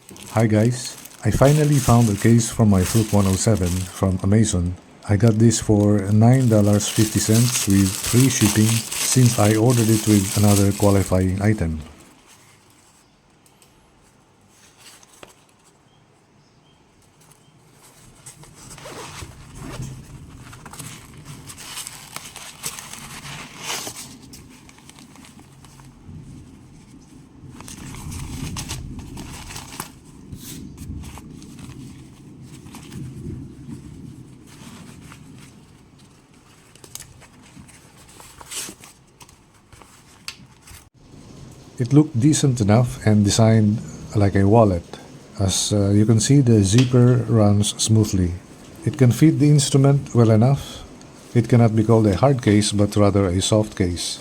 Hi guys, I finally found a case for my Fluke 107 from Amazon. I got this for $9.50 with free shipping since I ordered it with another qualifying item. It looked decent enough and designed like a wallet. As you can see, the zipper runs smoothly. It can fit the instrument well enough. It cannot be called a hard case but rather a soft case.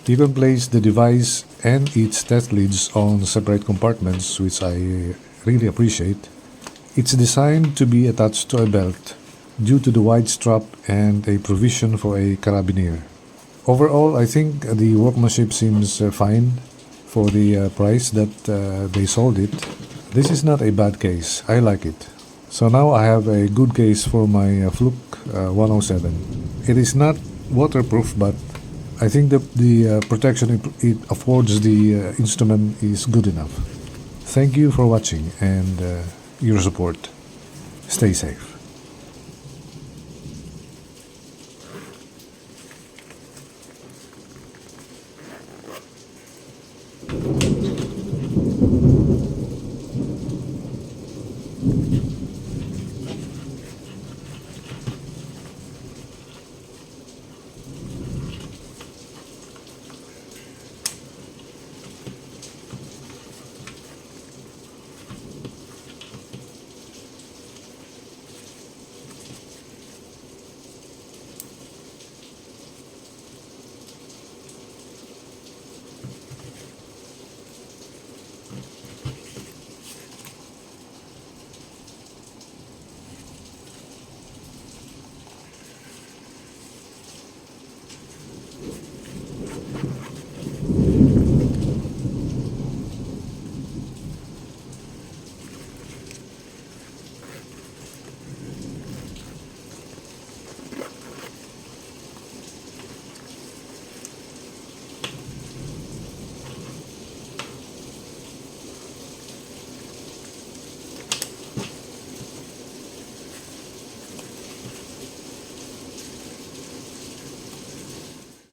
You can place the device and its test leads on separate compartments, which I really appreciate. It's designed to be attached to a belt due to the wide strap and a provision for a carabiner. Overall, I think the workmanship seems fine for the price that they sold it. This is not a bad case. I like it. So now I have a good case for my Fluke 107. It is not waterproof, but I think the protection it affords the instrument is good enough. Thank you for watching and your support. Stay safe.